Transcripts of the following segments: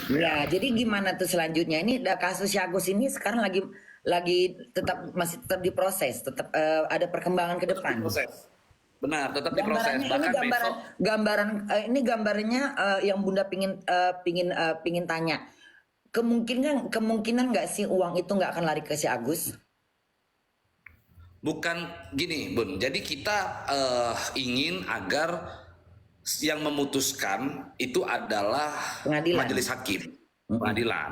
Ya, jadi gimana tuh selanjutnya? Ini kasus si Agus ini sekarang lagi masih tetap diproses, tetap ada perkembangan ke Tetap depan. diproses. Benar, tetap diproses. Gambarannya ini Bahkan gambaran besok gambaran ini gambarnya yang Bunda pingin tanya. Kemungkinan nggak sih uang itu nggak akan lari ke si Agus? bukan gini, Bun. Jadi kita ingin agar yang memutuskan itu adalah Pengadilan. majelis hakim, Mm-mm. pengadilan.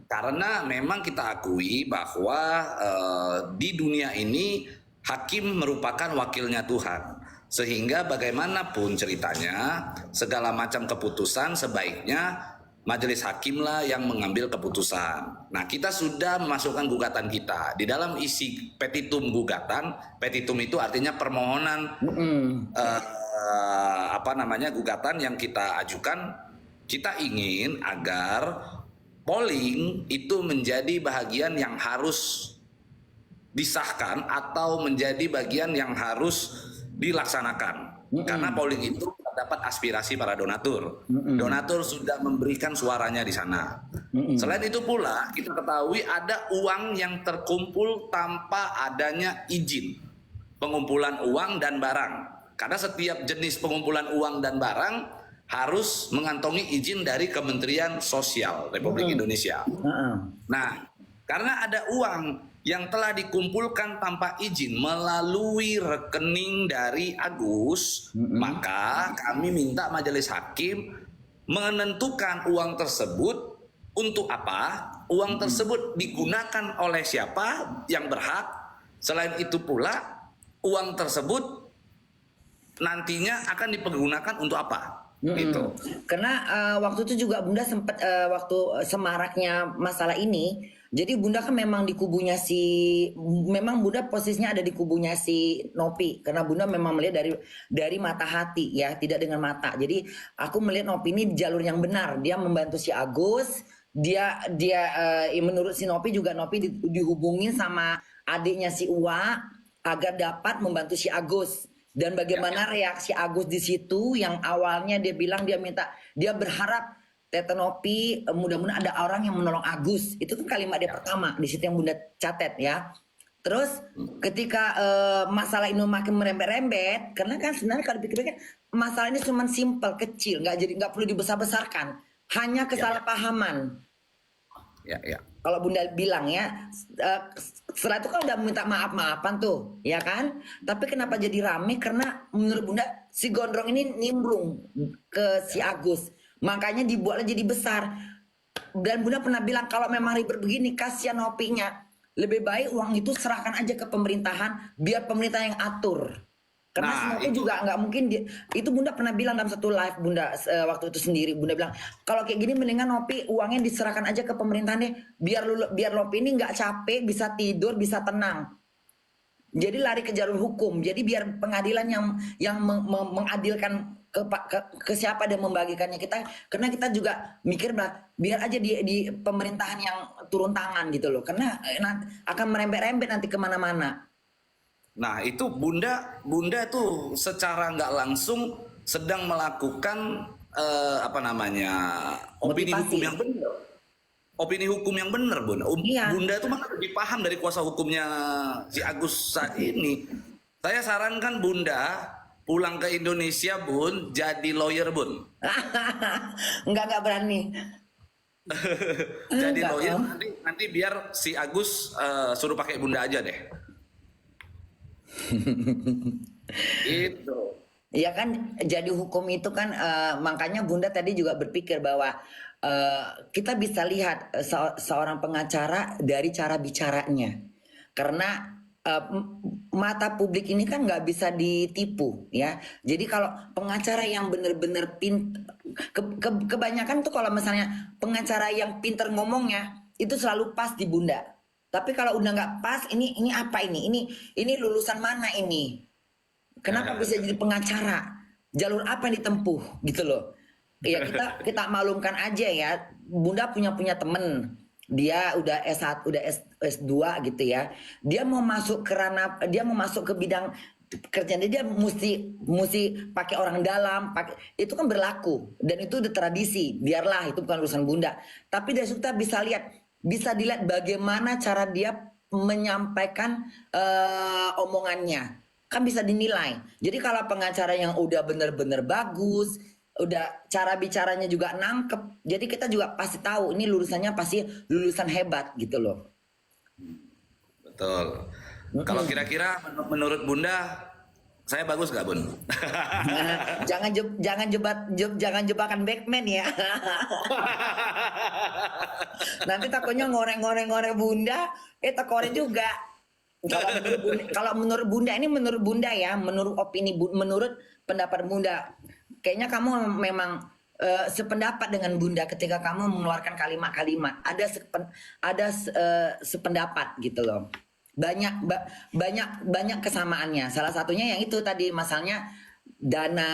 Karena memang kita akui bahwa di dunia ini hakim merupakan wakilnya Tuhan. Sehingga bagaimanapun ceritanya, segala macam keputusan sebaiknya majelis hakim lah yang mengambil keputusan. Nah, kita sudah memasukkan gugatan kita. Di dalam isi petitum gugatan, petitum itu artinya permohonan Mm-mm. gugatan yang kita ajukan. Kita ingin agar polling itu menjadi bagian yang harus disahkan atau menjadi bagian yang harus dilaksanakan. Karena Mm-mm. polling itu dapat aspirasi para donatur. Mm-mm. Donatur sudah memberikan suaranya di sana. Mm-mm. Selain itu pula kita ketahui ada uang yang terkumpul tanpa adanya izin pengumpulan uang dan barang. Karena setiap jenis pengumpulan uang dan barang harus mengantongi izin dari Kementerian Sosial Republik Mm-mm. Indonesia. Uh-uh. Nah, karena ada uang yang telah dikumpulkan tanpa izin melalui rekening dari Agus, Mm-mm. maka kami minta majelis hakim menentukan uang tersebut untuk apa, uang tersebut digunakan oleh siapa yang berhak. Selain itu pula, uang tersebut nantinya akan dipergunakan untuk apa? Gitu. Mm-mm. Karena waktu itu juga Bunda sempat waktu semaraknya masalah ini, jadi Bunda kan memang di kubunya memang Bunda posisinya ada di kubunya si Nopi, karena Bunda memang melihat dari mata hati ya, tidak dengan mata. Jadi aku melihat Nopi ini di jalur yang benar, dia membantu si Agus, dia dia menurut si Nopi juga Nopi dihubungin sama adiknya si Uwa agar dapat membantu si Agus. Dan Ya, ya. bagaimana reaksi Agus di situ yang awalnya dia bilang dia berharap Tete Nopi mudah-mudahan ada orang yang menolong Agus. Itu kan kalimat dia Ya. pertama di situ yang Bunda catat ya. Terus ketika masalah ini makin merembet-rembet, karena kan sebenarnya kalau dipikir-pikir masalah ini cuma simpel, kecil, nggak perlu dibesar-besarkan. Hanya Ya, kesalahpahaman. ya, ya. Kalau Bunda bilang ya, setelah itu kan udah minta maaf-maafan tuh, ya kan? Tapi kenapa jadi rame? Karena menurut Bunda si Gondrong ini nimbrung ke si Agus, makanya dibuatnya jadi besar. Dan Bunda pernah bilang kalau memang ribet begini, kasihan Nopinya. Lebih baik uang itu serahkan aja ke pemerintahan, biar pemerintah yang atur. Karena Nah, semuanya itu juga nggak mungkin itu Bunda pernah bilang dalam satu live Bunda waktu itu sendiri Bunda bilang kalau kayak gini mendingan Nopi uangnya diserahkan aja ke pemerintahan deh biar Nopi ini nggak capek bisa tidur bisa tenang jadi lari ke jalur hukum jadi biar pengadilan yang mengadilkan ke siapa dan membagikannya kita karena kita juga mikir biar aja di pemerintahan yang turun tangan gitu loh karena akan merembet-rembet nanti kemana-mana. Nah, itu Bunda tuh secara nggak langsung sedang melakukan opini hukum Motivasi. yang benar. Opini hukum yang benar, Bunda. Iya. Bunda itu mana lebih paham dari kuasa hukumnya si Agus saat ini. Saya sarankan Bunda pulang ke Indonesia, Bun, jadi lawyer, Bun. Enggak berani. Jadi Enggak lawyer mau. nanti biar si Agus suruh pakai Bunda aja deh. Itu. Ya kan jadi hukum itu kan makanya Bunda tadi juga berpikir bahwa kita bisa lihat seorang pengacara dari cara bicaranya. Karena mata publik ini kan nggak bisa ditipu ya. Jadi kalau pengacara yang benar-benar kebanyakan tuh kalau misalnya pengacara yang pinter ngomongnya itu selalu pas di Bunda. Tapi kalau udah nggak pas, ini apa ini? Ini lulusan mana ini? Kenapa bisa jadi pengacara? Jalur apa yang ditempuh gitu loh. Ya kita maklumkan aja ya. Bunda punya temen. Dia udah S1, udah S2 gitu ya. Dia mau masuk ke bidang Kerjaan dia mesti mesti pakai orang dalam, pakai itu kan berlaku dan itu udah tradisi. Biarlah itu bukan urusan bunda. Tapi dari situ kita bisa dilihat bagaimana cara dia menyampaikan omongannya. Kan bisa dinilai. Jadi kalau pengacara yang udah bener-bener bagus, udah cara bicaranya juga nangkep. Jadi kita juga pasti tahu ini lulusannya pasti lulusan hebat gitu loh. Betul. Kalau kira-kira menurut Bunda, saya bagus nggak, Bun? Jangan jebakan Batman ya. Nanti takutnya ngoreng bunda, tekore juga. Kalau menurut bunda ini menurut bunda ya, menurut opini menurut pendapat bunda, kayaknya kamu memang sependapat dengan bunda ketika kamu mengeluarkan kalimat-kalimat. Sependapat gitu loh. Banyak kesamaannya. Salah satunya yang itu tadi masalahnya dana,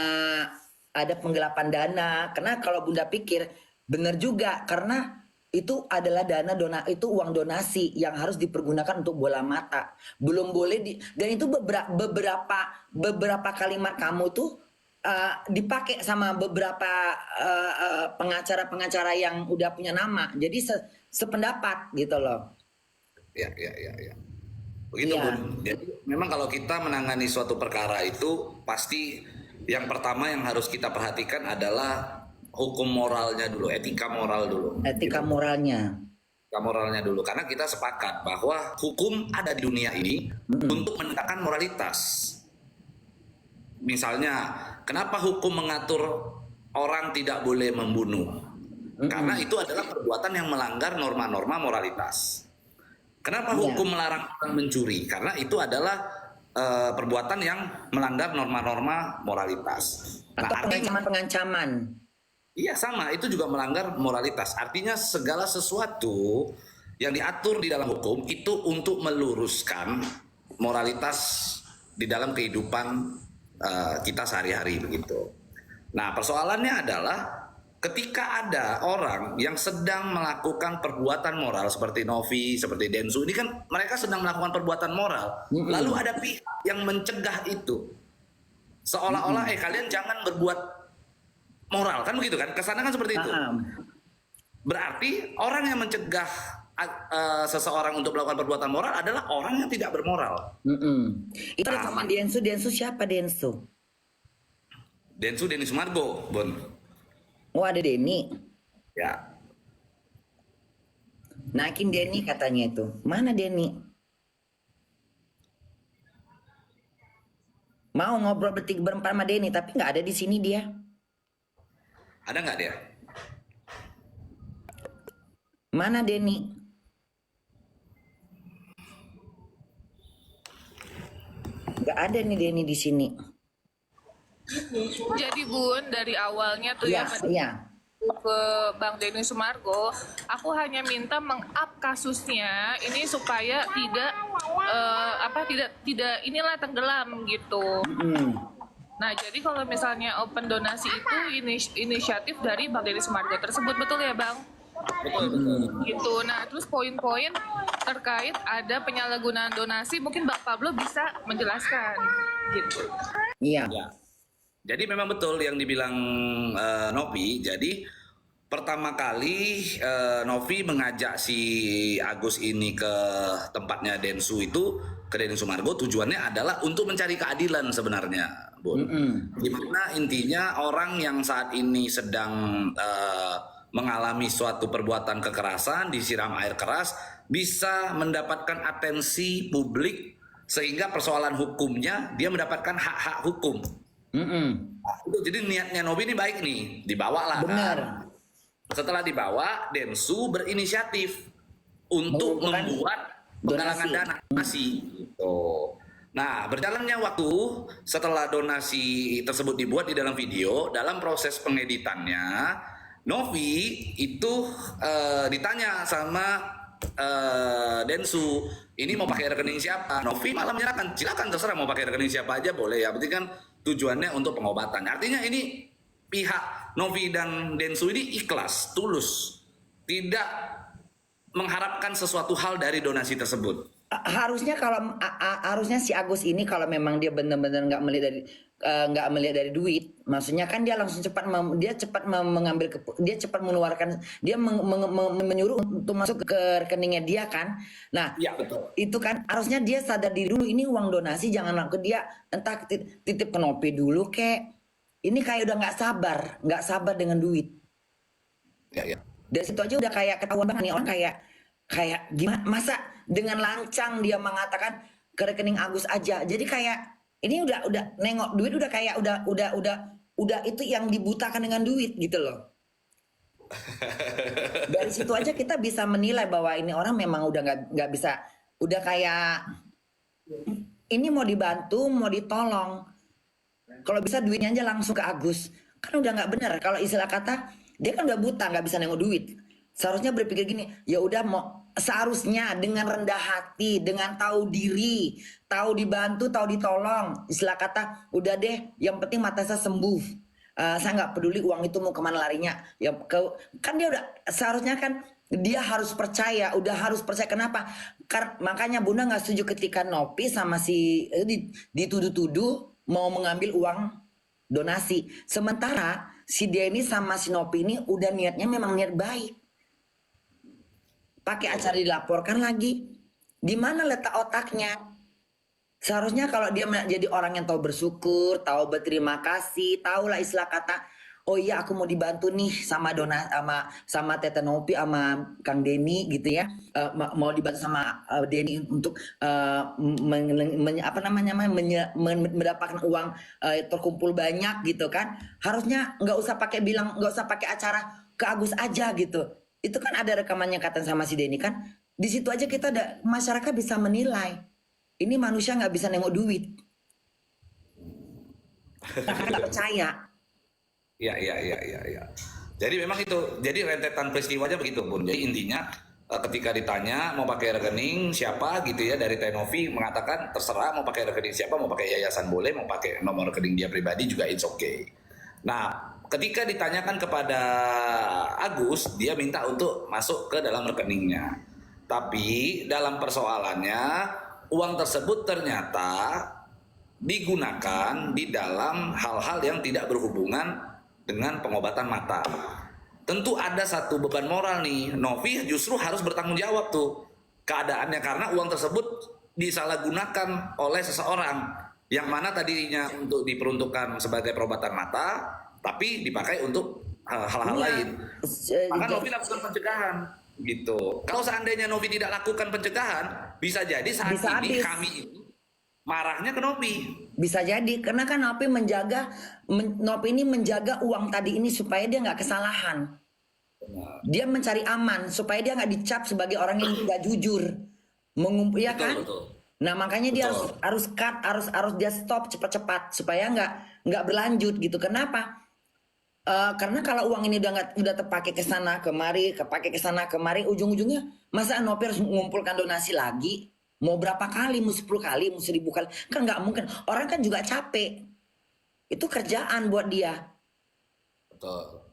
ada penggelapan dana. Karena kalau bunda pikir benar juga karena itu adalah itu uang donasi yang harus dipergunakan untuk bola mata. Belum boleh dan itu beberapa kalimat kamu tuh dipakai sama beberapa pengacara-pengacara yang udah punya nama. Jadi sependapat gitu loh. Ya. Begitu, Iya. Bun. Jadi memang kalau kita menangani suatu perkara itu pasti yang pertama yang harus kita perhatikan adalah hukum moralnya dulu, etika moral dulu. Etika moralnya. Etika moralnya dulu karena kita sepakat bahwa hukum ada di dunia ini untuk menegakkan moralitas. Misalnya, kenapa hukum mengatur orang tidak boleh membunuh? Karena itu adalah perbuatan yang melanggar norma-norma moralitas. Kenapa Iya. hukum melarang orang mencuri? Karena itu adalah perbuatan yang melanggar norma-norma moralitas. Atau pengancaman-pengancaman. Iya sama, itu juga melanggar moralitas. Artinya segala sesuatu yang diatur di dalam hukum itu untuk meluruskan moralitas di dalam kehidupan kita sehari-hari begitu. Nah persoalannya adalah ketika ada orang yang sedang melakukan perbuatan moral seperti Novi, seperti Densu, ini kan mereka sedang melakukan perbuatan moral. Lalu ada pihak yang mencegah itu. Seolah-olah kalian jangan berbuat moral, kan begitu kan? Kesannya kan seperti itu. Berarti orang yang mencegah seseorang untuk melakukan perbuatan moral adalah orang yang tidak bermoral. Itu sama Densu siapa Densu? Densu Denny Sumargo, Bon. Oh ada Denny. Ya. Naikin Denny katanya itu. Mana Denny? Mau ngobrol berempat sama Denny tapi nggak ada di sini dia. Ada nggak dia? Mana Denny? Nggak ada nih Denny di sini. Jadi Bun, dari awalnya tuh Iya. ke Bang Denny Sumargo, aku hanya minta meng-up kasusnya ini supaya tidak inilah tenggelam gitu. Nah, jadi kalau misalnya open donasi itu inisiatif dari Bang Denny Sumargo tersebut, betul ya Bang? Betul. Gitu. Nah, terus poin-poin terkait ada penyalahgunaan donasi mungkin Bang Pablo bisa menjelaskan gitu. Iya. Ya. Jadi memang betul yang dibilang Novi. Jadi pertama kali Novi mengajak si Agus ini ke tempatnya Densu itu, ke Denny Sumargo, tujuannya adalah untuk mencari keadilan sebenarnya, Bun. Dimana intinya orang yang saat ini sedang mengalami suatu perbuatan kekerasan, disiram air keras, bisa mendapatkan atensi publik sehingga persoalan hukumnya dia mendapatkan hak-hak hukum. Jadi niatnya Novi ini baik nih, dibawalah. Benar. Kan? Setelah dibawa, Densu berinisiatif untuk membuat penggalangan dana donasi. Gitu. Nah, berjalannya waktu setelah donasi tersebut dibuat di dalam video, dalam proses pengeditannya, Novi itu ditanya sama Densu, ini mau pakai rekening siapa? Novi malah menyerahkan, silakan terserah mau pakai rekening siapa aja boleh ya. Berarti kan tujuannya untuk pengobatan. Artinya ini pihak Novi dan Densu ini ikhlas, tulus, tidak mengharapkan sesuatu hal dari donasi tersebut. Harusnya kalau harusnya si Agus ini kalau memang dia benar-benar nggak melihat dari duit, maksudnya kan dia langsung cepat dia cepat mengambil dia cepat mengeluarkan, dia menyuruh untuk masuk ke rekeningnya dia kan. Nah, Iya betul. itu kan harusnya dia sadar diri dulu, ini uang donasi jangan langsung dia entah titip ke Nopi dulu kek. Ini kayak udah nggak sabar dengan duit. Ya, ya. Dari situ aja udah kayak ketahuan banget nih orang, kayak gimana, masa dengan lancang dia mengatakan ke rekening Agus aja. Jadi kayak ini udah nengok duit, udah kayak udah itu yang dibutakan dengan duit gitu loh. Dari situ aja kita bisa menilai bahwa ini orang memang udah nggak bisa, udah kayak ini mau dibantu mau ditolong. Kalau bisa duitnya aja langsung ke Agus, kan udah nggak bener. Kalau istilah kata dia kan udah buta, nggak bisa nengok duit. Seharusnya berpikir gini, ya udah, mau seharusnya dengan rendah hati, dengan tahu diri, tahu dibantu, tahu ditolong. Istilah kata, udah deh, yang penting mata saya sembuh. Saya nggak peduli uang itu mau kemana larinya. Ya kan dia udah seharusnya kan dia harus percaya, udah harus percaya. Kenapa? Makanya Bunda nggak setuju ketika Nopi sama si dituduh-tuduh mau mengambil uang donasi. Sementara si Denny sama si Nopi ini udah niatnya memang niat baik. Pakai acara dilaporkan lagi. Di mana letak otaknya? Seharusnya kalau dia jadi orang yang tahu bersyukur, tahu berterima kasih, tahu lah istilah kata, oh iya aku mau dibantu nih sama sama Tete Nopi sama Kang Denny gitu ya. Mau dibantu sama Denny untuk mendapatkan uang terkumpul banyak gitu kan. Harusnya nggak usah pakai acara ke Agus aja gitu. Itu kan ada rekamannya kata sama si Denny kan. Di situ aja kita masyarakat bisa menilai. Ini manusia nggak bisa nengok duit. Nggak percaya. Ya. Jadi memang itu, jadi rentetan peristiwanya begitu Bun. Jadi intinya ketika ditanya mau pakai rekening siapa gitu ya, dari Tenovi mengatakan terserah mau pakai rekening siapa, mau pakai yayasan boleh, mau pakai nomor rekening dia pribadi juga it's okay. Nah, ketika ditanyakan kepada Agus, dia minta untuk masuk ke dalam rekeningnya. Tapi dalam persoalannya uang tersebut ternyata digunakan di dalam hal-hal yang tidak berhubungan dengan pengobatan mata. Tentu ada satu beban moral nih. Novi justru harus bertanggung jawab tuh keadaannya karena uang tersebut disalahgunakan oleh seseorang yang mana tadinya untuk diperuntukkan sebagai pengobatan mata tapi dipakai untuk hal-hal lain. Maka Novi lakukan pencegahan gitu. Kalau seandainya Novi tidak lakukan pencegahan, bisa jadi saat Bisa ini habis. kami ini marahnya ke Novi. Bisa jadi karena kan Nopi ini menjaga uang tadi ini supaya dia nggak kesalahan. Dia mencari aman supaya dia nggak dicap sebagai orang yang tidak jujur. Ya kan? Betul. Nah makanya dia Betul. harus cut, harus dia stop cepat-cepat supaya nggak berlanjut gitu. Kenapa? Karena kalau uang ini udah terpakai ke sana kemari, ujung-ujungnya masa Nopi harus mengumpulkan donasi lagi? Mau berapa kali, mau 10 kali, mau 1000 kali, kan nggak mungkin. Orang kan juga capek. Itu kerjaan buat dia. Betul.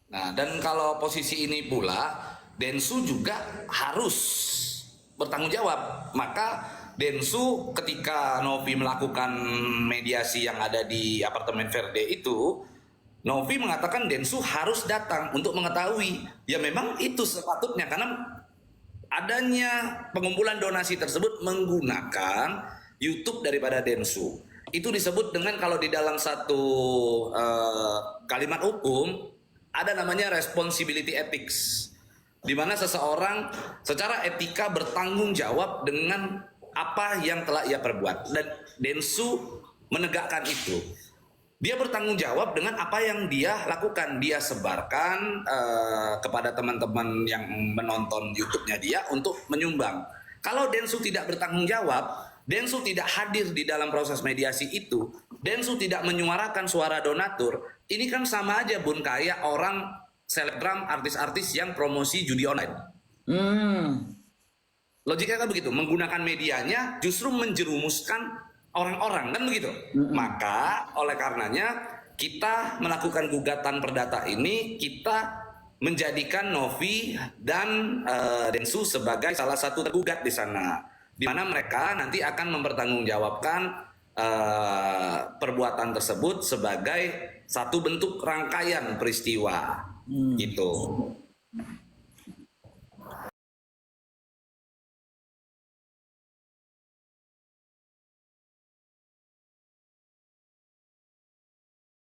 Nah, dan kalau posisi ini pula, Densu juga harus bertanggung jawab. Maka Densu ketika Novi melakukan mediasi yang ada di apartemen Verde itu, Novi mengatakan Densu harus datang untuk mengetahui. Ya memang itu sepatutnya karena adanya pengumpulan donasi tersebut menggunakan YouTube daripada Densu. Itu disebut dengan kalau di dalam satu kalimat hukum ada namanya responsibility ethics, di mana seseorang secara etika bertanggung jawab dengan apa yang telah ia perbuat, dan Densu menegakkan itu. Dia bertanggung jawab dengan apa yang dia lakukan. Dia sebarkan kepada teman-teman yang menonton YouTube-nya dia untuk menyumbang. Kalau Densu tidak bertanggung jawab, Densu tidak hadir di dalam proses mediasi itu, Densu tidak menyuarakan suara donatur, ini kan sama aja Bun kayak orang selebgram, artis-artis yang promosi judi online. Logiknya kan begitu, menggunakan medianya justru menjerumuskan orang-orang, kan begitu. Maka oleh karenanya kita melakukan gugatan perdata ini, kita menjadikan Novi dan Densu sebagai salah satu tergugat di sana. di mana mereka nanti akan mempertanggungjawabkan perbuatan tersebut sebagai satu bentuk rangkaian peristiwa gitu.